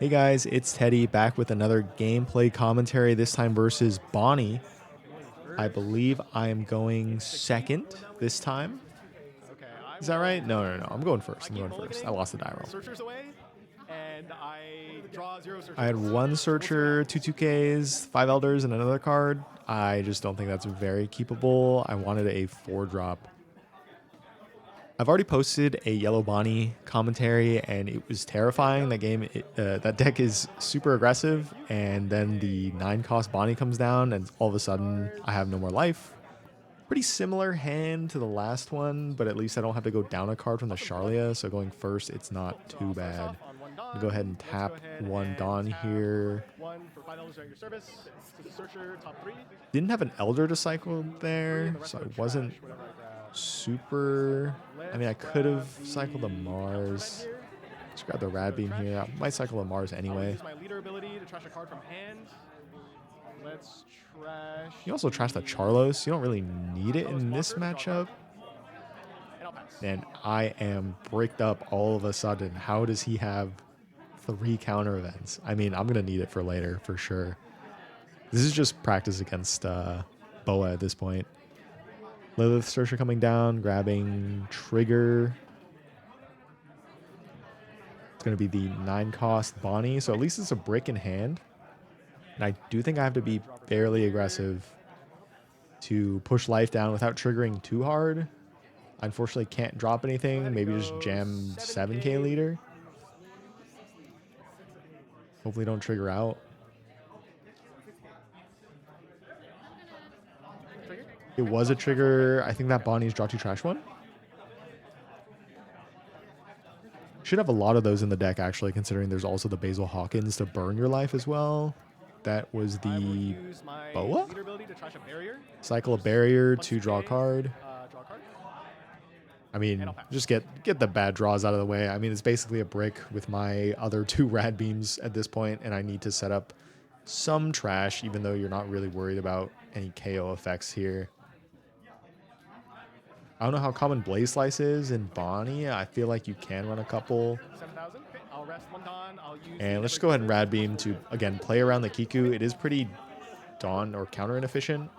Hey guys, it's Teddy back with another gameplay commentary, this time versus Bonney. I believe I am going second this time. Is that right? No. I'm going first. I lost the die roll. I had one searcher, two 2Ks, 5 elders, and another card. I just don't think that's very keepable. I wanted a 4-drop. I've already posted a yellow Bonney commentary, and it was terrifying. That deck is super aggressive, and then the 9-cost Bonney comes down, and all of a sudden I have no more life. Pretty similar hand to the last one, but at least I don't have to go down a card from the Charlia, so going first, it's not too bad. I'll go ahead and tap one Dawn here. Didn't have an Elder to cycle there, so I wasn't super... I mean, I could have cycled a Mars. Let's grab the Rad Beam here. I might cycle a Mars anyway. You also trash the Charlos. You don't really need it in this matchup. And I am bricked up all of a sudden. How does he have 3 counter events? I mean, I'm going to need it for later, for sure. This is just practice against Boa at this point. Lilith Searcher coming down, grabbing Trigger. It's going to be the 9-cost Bonney, so at least it's a brick in hand. And I do think I have to be fairly aggressive to push life down without triggering too hard. I unfortunately can't drop anything. Maybe just jam 7k leader. Hopefully don't trigger out. It was a trigger. I think that Bonnie's draw 2 trash one. Should have a lot of those in the deck, actually, considering there's also the Basil Hawkins to burn your life as well. That was the Boa? Cycle a barrier to draw a card. I mean, just get the bad draws out of the way. I mean, it's basically a brick with my other 2 Rad Beams at this point, and I need to set up some trash, even though you're not really worried about any KO effects here. I don't know how common Blaze Slice is in Bonney. I feel like you can run a couple. And let's just go ahead and Rad Beam to, again, play around the Kiku. It is pretty Dawn or counter inefficient.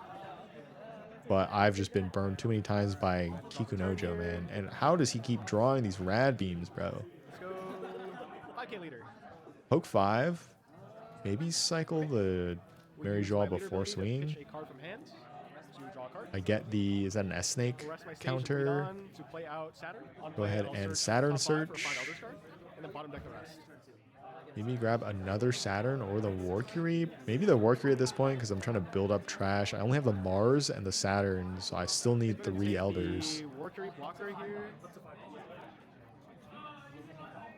But I've just been burned too many times by Kiku Nojo, man. And how does he keep drawing these Rad Beams, bro? Poke 5. Maybe cycle the Mary Joel before swinging. I get the, is that an S-Snake counter? Go ahead and Saturn search. Maybe grab another Saturn or the Warcury. Maybe the Warcury at this point because I'm trying to build up trash. I only have the Mars and the Saturn, so I still need 3 Elders.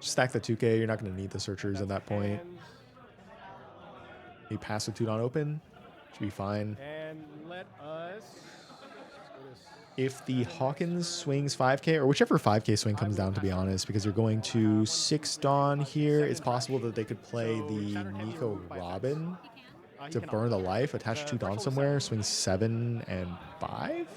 Stack the 2K. You're not going to need the Searchers at that point. You pass the 2 on open. Should be fine. If the Hawkins swings 5k, or whichever 5k swing comes down, to be honest, because you're going to 6 Dawn here, it's possible that they could play the Nico Robin to burn the life, attach 2 Dawn somewhere, swing 7 and 5.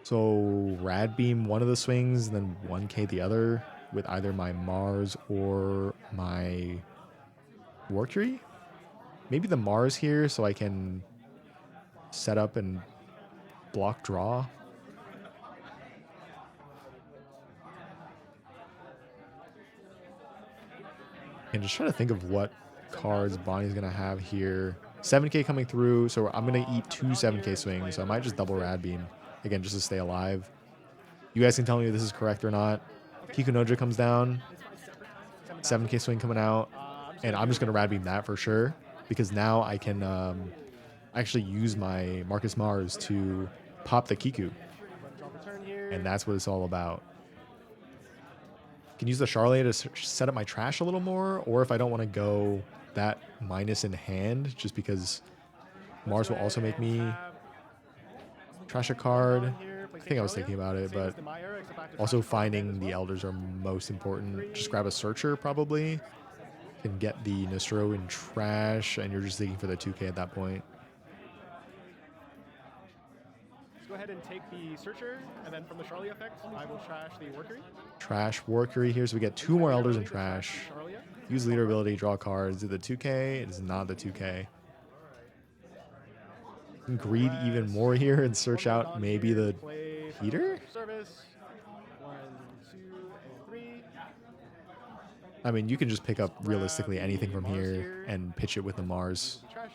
So Rad Beam one of the swings, and then 1k the other with either my Mars or my Warcury. Maybe the Mars here so I can set up and block draw. And just trying to think of what cards Bonnie's going to have here. 7k coming through, so I'm going to eat 2 7k swings, so I might just double Rad Beam. Again, just to stay alive. You guys can tell me if this is correct or not. Kikunoja comes down. 7k swing coming out. And I'm just going to Rad Beam that for sure. Because now I can actually use my Marcus Mars to pop the Kiku. And that's what it's all about. Can use the Charlie to set up my trash a little more, or if I don't want to go that minus in hand, just because Mars will also make me trash a card. I think I was thinking about it, but also finding the Elders are most important. Just grab a Searcher probably. Can get the Nostro in trash, and you're just digging for the 2k at that point. Go ahead and take the Searcher, and then from the Charlie effect, I will trash the Workery. Trash Workery here, so we get 2 more Elders in trash. Use leader ability, draw cards. Is it the 2K? It is not the 2K. Greed even more here and search out maybe the Peter? Service. 1, 2, and 3. I mean, you can just pick up realistically anything from here and pitch it with the Mars. Trashed.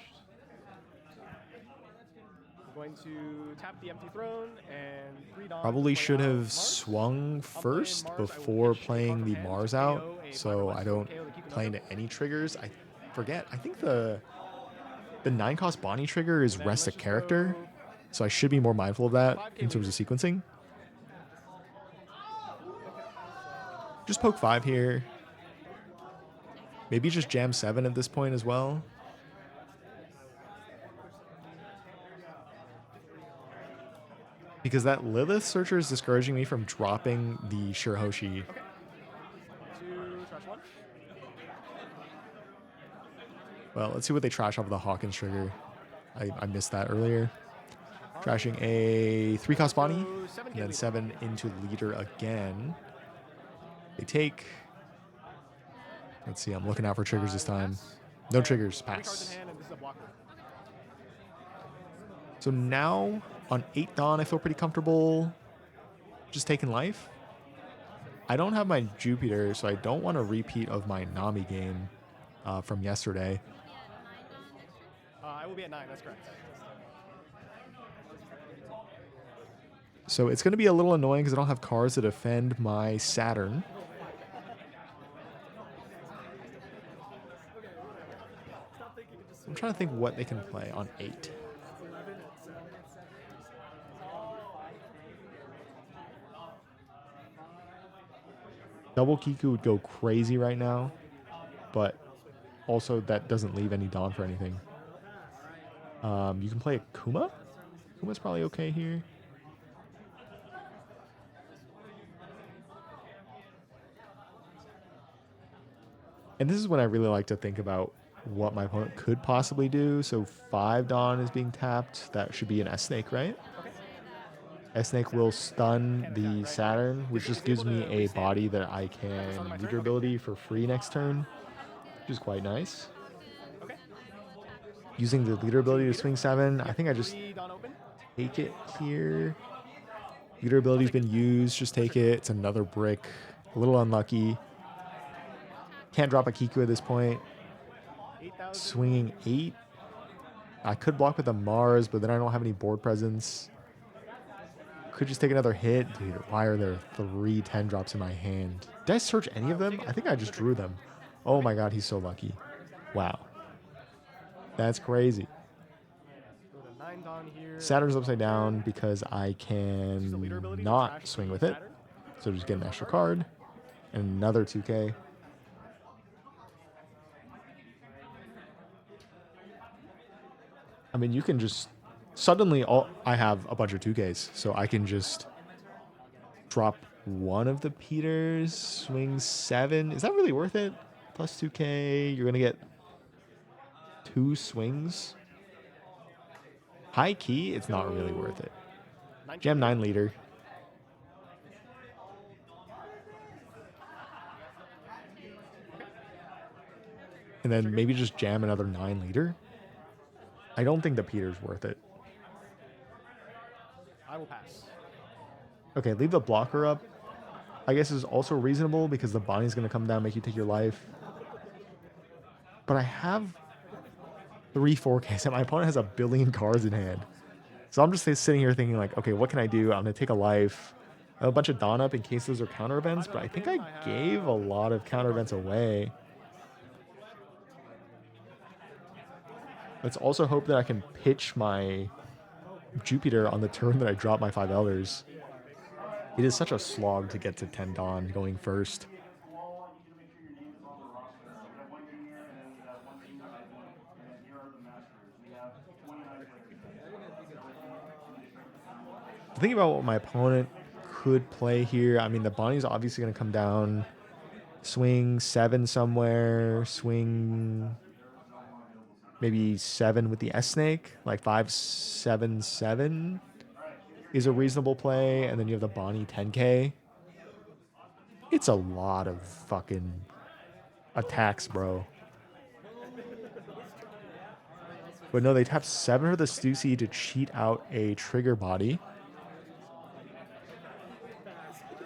I'm going to tap the empty throne and 3 Dawn. Probably should have swung first before playing the Mars out, so I don't play into any triggers. I forget. I think the 9-cost Bonney trigger is rest a character, so I should be more mindful of that in terms of sequencing. Just poke 5 here. Maybe just jam 7 at this point as well. Because that Lilith Searcher is discouraging me from dropping the Shirahoshi. Okay. 2, trash 1. Well, let's see what they trash off of the Hawkins trigger. I missed that earlier. Trashing a 3-cost Bonney, and then 7 into leader again. They take... Let's see, I'm looking out for triggers this time. No triggers, pass. So now, on 8 Dawn, I feel pretty comfortable just taking life. I don't have my Jupiter, so I don't want a repeat of my Nami game from yesterday. I will be at 9, that's correct. So it's going to be a little annoying because I don't have cards to defend my Saturn. I'm trying to think what they can play on 8. Double Kiku would go crazy right now, but also that doesn't leave any Dawn for anything. You can play a Kuma? Kuma's probably okay here. And this is when I really like to think about what my opponent could possibly do. So 5 Dawn is being tapped. That should be an S-Snake, right? Okay. S-Snake will stun the Saturn, which just gives me a body that I can leader ability for free next turn, which is quite nice. Okay. Using the leader ability to swing 7, I think I just take it here. Leader ability's been used, just take it. It's another brick. A little unlucky. Can't drop a Kiku at this point. Swinging 8. I could block with a Mars, but then I don't have any board presence. Could just take another hit. Dude, why are there 3 10 drops in my hand? Did I search any of them? I think I just drew them. Oh my god, he's so lucky. Wow. That's crazy. Saturn's upside down because I can not swing with it. So just get an extra card. And another 2K. I mean, you can just... Suddenly, I have a bunch of 2Ks. So I can just drop one of the Peters, swing 7. Is that really worth it? Plus 2K. You're going to get 2 swings. High key, it's not really worth it. Jam 9 leader. And then maybe just jam another 9 leader. I don't think the Peter's worth it. I will pass. Okay, leave the blocker up. I guess is also reasonable because the Bonnie's going to come down, make you take your life. But I have 3 4Ks and my opponent has a billion cards in hand. So I'm just sitting here thinking like, okay, what can I do? I'm going to take a life. I have a bunch of Dawn up in case those are counter events, but I think I gave a lot of counter events away. Let's also hope that I can pitch my Jupiter on the turn that I drop my 5 Elders. It is such a slog to get to 10 Dawn going first. Thinking about what my opponent could play here, I mean, the Bonnie's obviously going to come down, swing 7 somewhere, swing maybe 7 with the S-Snake, like 5 7 7 is a reasonable play, and then you have the Bonney 10K. It's a lot of fucking attacks, bro. But no, they tap 7 for the Stussy to cheat out a trigger body.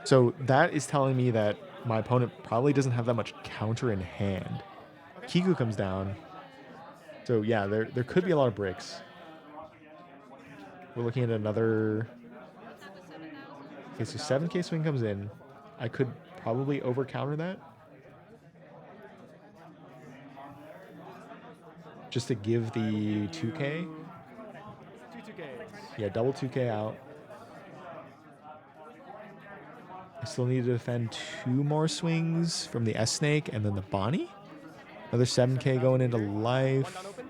So that is telling me that my opponent probably doesn't have that much counter in hand. Kiku comes down. So yeah, there could be a lot of breaks. We're looking at another... Okay, so 7k swing comes in. I could probably over counter that. Just to give the 2k. 2Ks. Yeah, double 2k out. I still need to defend 2 more swings from the S-Snake and then the Bonney. Another 7k going into life. One down open.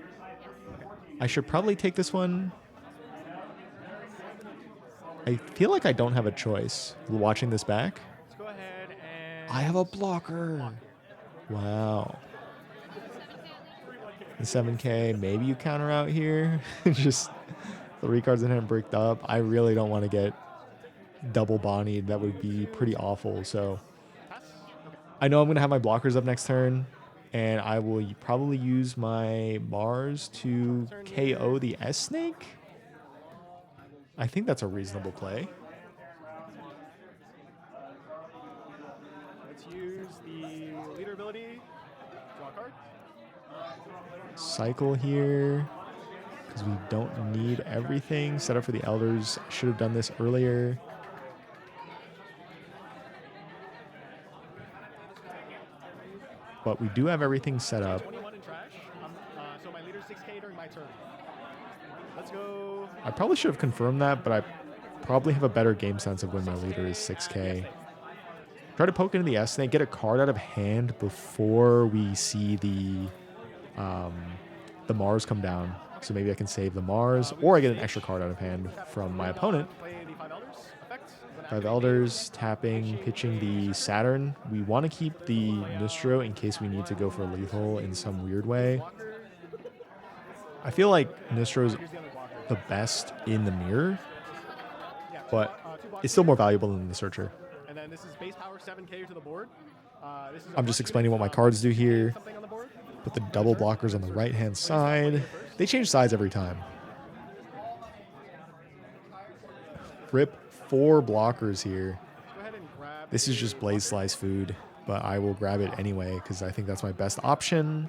I should probably take this one. I feel like I don't have a choice watching this back. Let's go ahead and... I have a blocker. Wow. The 7k, maybe you counter out here. Just 3 cards in hand bricked up. I really don't want to get double Bonneyed. That would be pretty awful. So I know I'm going to have my blockers up next turn. And I will probably use my Mars to KO the S-Snake. I think that's a reasonable play. Let's use the leader ability. Draw a card. Cycle here. Because we don't need everything. Set up for the Elders. Should have done this earlier. But we do have everything set up. 21 in trash. So my leader's 6k during my turn. Let's go. I probably should have confirmed that, but I probably have a better game sense of when my leader is 6k. Try to poke into the S-Snake, get a card out of hand before we see the Mars come down. So maybe I can save the Mars, or I get an extra card out of hand from my opponent. Play the 5 Elders effect. 5 Elders, tapping, pitching the Saturn. We want to keep the Nistro in case we need to go for lethal in some weird way. I feel like Nistro's the best in the mirror, but it's still more valuable than the Searcher. And then this is base power 7k to the board. I'm just explaining what my cards do here. Put the double blockers on the right-hand side. They change sides every time. Rip 4 blockers here. This is just Blaze Slice food, but I will grab it anyway because I think that's my best option.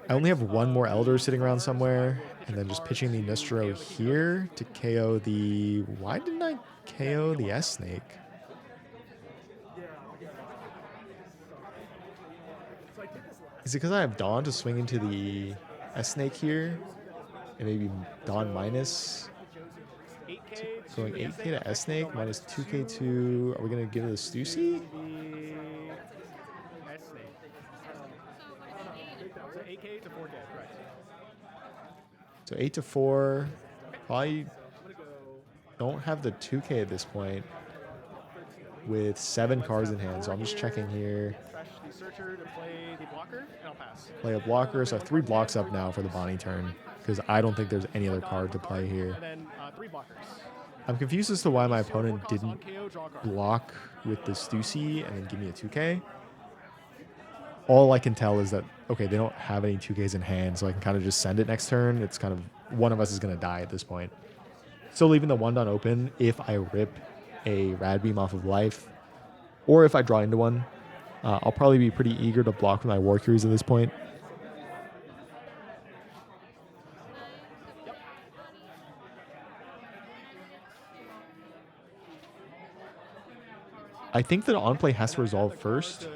I only have 1 more Elder sitting around somewhere, and then just pitching the Nistro here to KO the... Why didn't I KO the S-Snake? Is it because I have Dawn to swing into the S-Snake here? And maybe Dawn minus... Going 8k to S-Snake, minus 2k to... Are we going to give it a Stussy? So 8 to 4. Probably don't have the 2k at this point with 7 cards in hand. So I'm just checking here. Play a blocker. So I have 3 blocks up now for the Bonney turn because I don't think there's any other card to play here. I'm confused as to why my opponent didn't block with the Stussy and then give me a 2k. All I can tell is that, okay, they don't have any 2Ks in hand, so I can kind of just send it next turn. It's kind of, one of us is going to die at this point. Still leaving the 1 down open if I rip a Rad Beam off of life, or if I draw into one. I'll probably be pretty eager to block with my War Cruise at this point. I think that on play has to resolve first.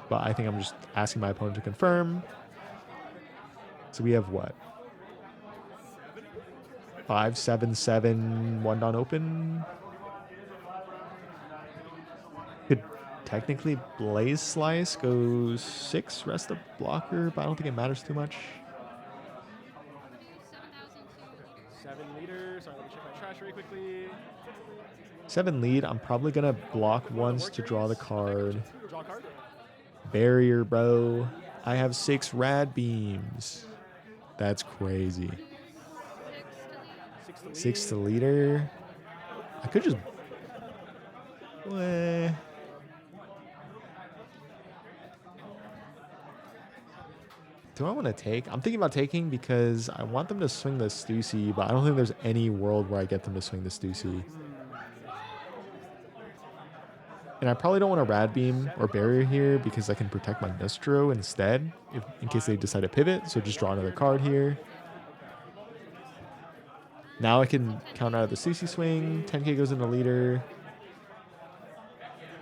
But I think I'm just asking my opponent to confirm. So we have what? 5, 7, 7, 1 down open. Could technically Blaze Slice goes 6, rest of blocker, but I don't think it matters too much. 7 leaders. Sorry, let me check my trash really quickly. 7 lead. I'm probably gonna block once to draw the card. Barrier, bro. I have 6 Rad Beams. That's crazy. 6 to leader. I could just... Do I want to take? I'm thinking about taking because I want them to swing the Stussy, but I don't think there's any world where I get them to swing the Stussy. And I probably don't want a Rad Beam or Barrier here because I can protect my Nostro instead in case they decide to pivot. So just draw another card here. Now I can counter out the Stussy swing. 10k goes into leader,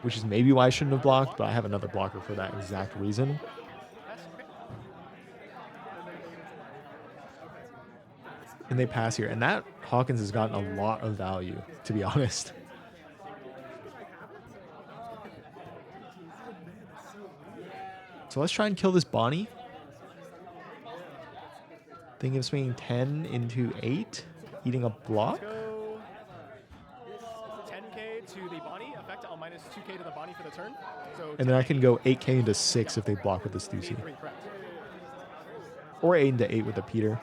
which is maybe why I shouldn't have blocked, but I have another blocker for that exact reason. And they pass here. And that Hawkins has gotten a lot of value, to be honest. So let's try and kill this Bonney. Thinking of swinging 10 into 8, eating a block. Let's go 10k to the Bonney, effect on minus 2k to the Bonney for the turn. So And then I can go 8k into 6 if they block with the Stussy. Or 8 into 8 with the Peter.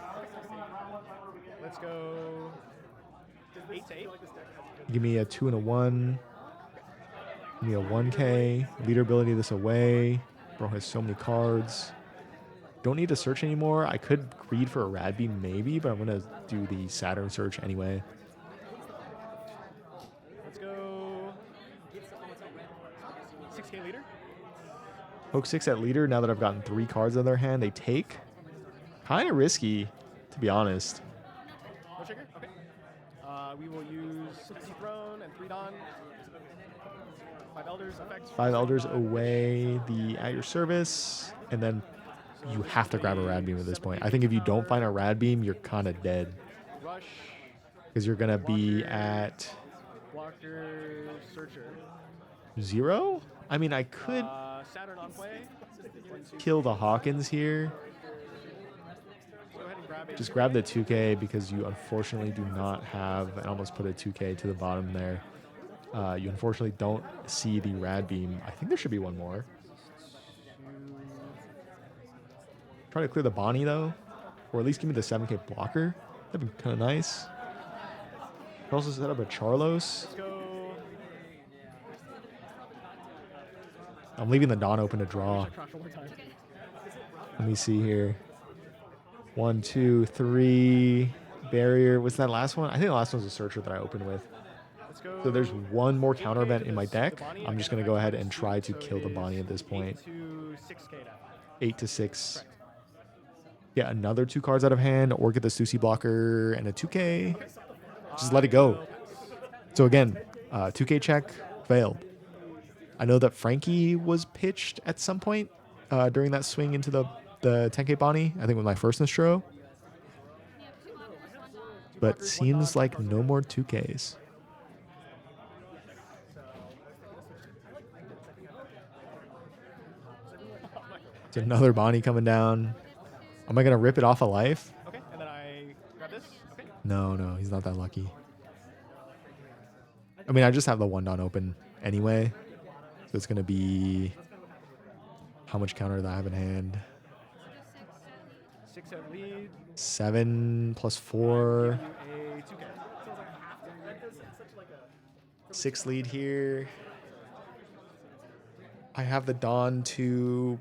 Let's go 8 to 8. Give me a 2 and a 1. Give me a 1k. Leader ability this away. Bro has so many cards. Don't need to search anymore. I could greed for a Rad Beam maybe, but I'm going to do the Saturn search anyway. Let's go 6k leader. Poke 6 at leader. Now that I've gotten 3 cards out of their hand, they take. Kind of risky, to be honest. No trigger? Okay. We will use Throne and 3 Dawn. 5 Elders effect. 5 Elders away, the at your service, and then you have to grab a Rad Beam at this point. I think if you don't find a Rad Beam, you're kind of dead. Rush. Because you're going to be at Blocker, Searcher. 0? I mean, I could Saturn on play. 1, 2, kill the Hawkins here. go ahead and grab a Just grab the 2k because you unfortunately do not have, and almost put a 2k to the bottom there. You unfortunately don't see the Rad Beam. I think there should be one more. Try to clear the Bonney though, or at least give me the 7k blocker. That'd be kind of nice. Could also set up a Charlos. Let's go. I'm leaving the Dawn open to draw. Crash one more time. Let me see here. 1, 2, 3. Barrier. What's that last one? I think the last one's a Searcher that I opened with. Let's go. So there's one more counter event in my deck. I'm just going to go ahead and try to kill the Bonney at this point. 8 to 6k now. 8 to 6. Get another 2 cards out of hand, or get the Stussy blocker and a 2k. Just let it go. So again, 2k check failed. I know that Frankie was pitched at some point during that swing into the 10k Bonney, I think with my first Nostro. But seems like no more 2ks. It's another Bonney coming down. Am I going to rip it off a life? Okay, and then I grab this. Okay. No, he's not that lucky. I mean, I just have the 1 Dawn open anyway. So it's going to be... How much counter do I have in hand? 6 at lead. 7 plus 4. A 2k. 6 lead here. I have the Dawn to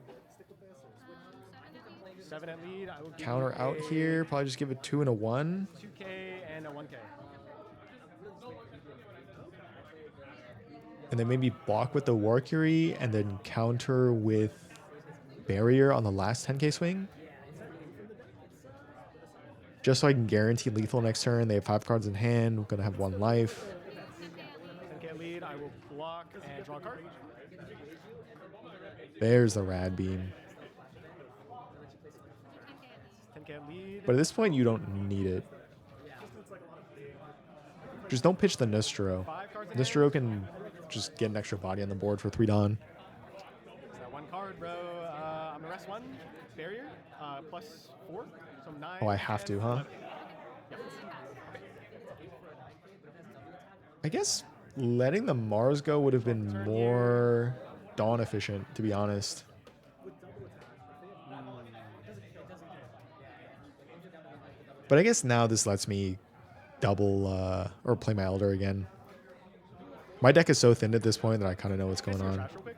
7 at lead. I will give counter you out a here. Probably just give it 2 and a 1. 2k and a 1k. And then maybe block with the Warcury and then counter with Barrier on the last 10k swing. Just so I can guarantee lethal next turn. They have 5 cards in hand. We're going to have 1 life. 10k lead. I will block and draw a card. There's the Rad Beam. 10k lead. But at this point, you don't need it. Just don't pitch the Nostro. 5 cards in Nostro hand. can just get an extra body on the board for 3 Dawn. Is that 1 card, bro? I'm gonna rest 1 barrier plus 4, so 9. Oh, I have to, 10, huh? 11. Yep. I guess letting the Mars go would have been more Dawn efficient, to be honest. But I guess now this lets me double or play my Elder again. My deck is so thin at this point that I kind of know what's going on. Trash real quick.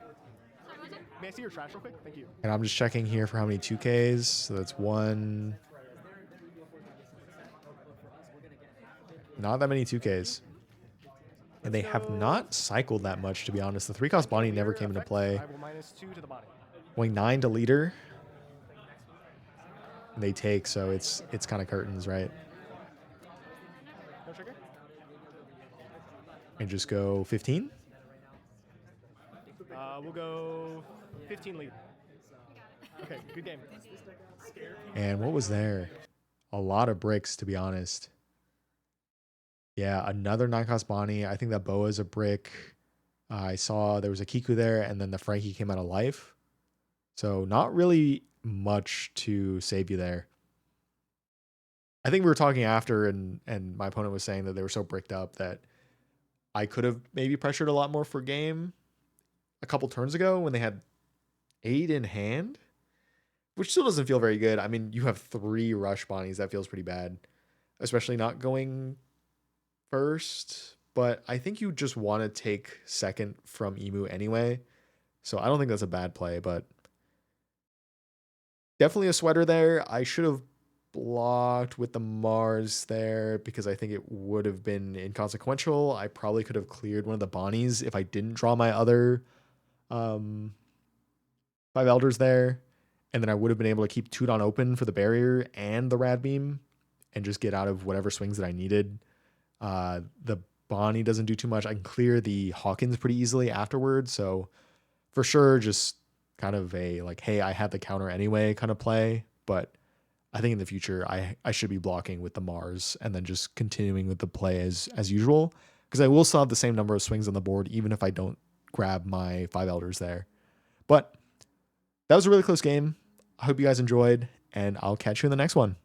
May I see your trash real quick? Thank you. And I'm just checking here for how many 2Ks. So that's 1. Not that many 2Ks. And they have not cycled that much, to be honest. The 3-cost Bonney never came into play. I will -2 to the Bonney. Going 9 to leader. And they take, so it's kind of curtains, right? No trigger? And just go 15? We'll go 15 lead. Okay, good game. And what was there? A lot of bricks, to be honest. Yeah, another 9-cost Bonney. I think that Boa's a brick. I saw there was a Kiku there, and then the Frankie came out of life. So not really much to save you there. I think we were talking after, and my opponent was saying that they were so bricked up that I could have maybe pressured a lot more for game a couple turns ago when they had 8 in hand, which still doesn't feel very good. I mean, you have 3 rush Bonnies. That feels pretty bad, especially not going first. But I think you just want to take second from Emu anyway. So I don't think that's a bad play, but definitely a sweater there. I should have blocked with the Mars there because I think it would have been inconsequential. I probably could have cleared one of the Bonnies if I didn't draw my other 5 Elders there. And then I would have been able to keep Tudon open for the barrier and the Rad Beam and just get out of whatever swings that I needed. The Bonney doesn't do too much. I can clear the Hawkins pretty easily afterwards. So for sure, just kind of a like, hey, I had the counter anyway kind of play. But I think in the future, I should be blocking with the Mars and then just continuing with the play as usual. Because I will still have the same number of swings on the board, even if I don't grab my 5 Elders there. But that was a really close game. I hope you guys enjoyed, and I'll catch you in the next one.